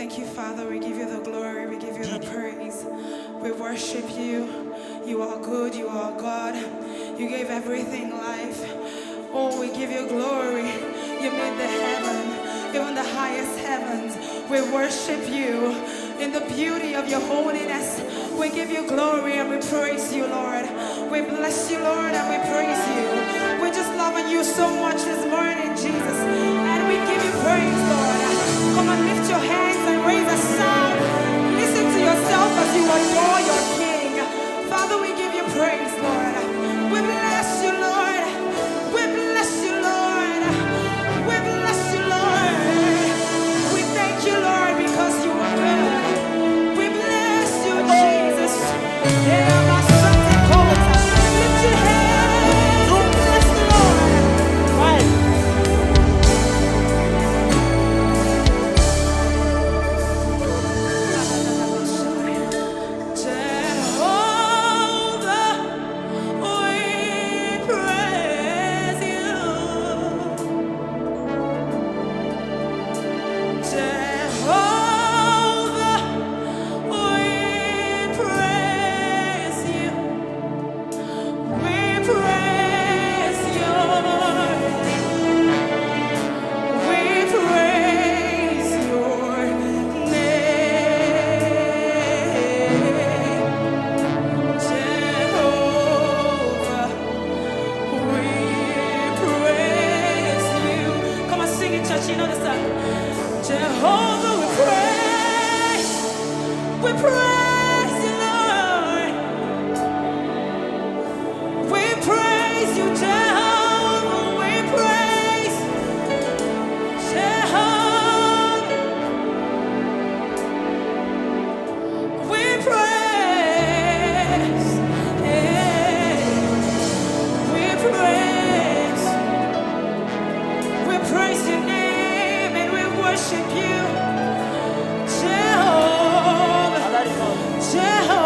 Thank you, Father. We give you the glory. We give you the praise. We worship you. You are good. You are God. You gave everything life. Oh, we give you glory. You made the heaven, even the highest heavens. We worship you in the beauty of your holiness. We give you glory and we praise you, Lord. We bless you, Lord, and we praise you. We're just loving you so much this morning, Jesus. And we give you praise, Lord. Come on, lift your hands and raise a sound. Listen to yourself as you adore your King. Father, we give you praise, Lord. We bless you, Lord. We bless you, Lord. We bless you, Lord. We thank you, Lord, because you are good. We bless you, Jesus. Lift your hands and bless the Lord. Right. You know the song. Jehovah, we praise you, Lord. We praise you, Jehovah. We praise Jehovah. We praise, we praise, we praise your name and we worship you, Jehovah, Jehovah.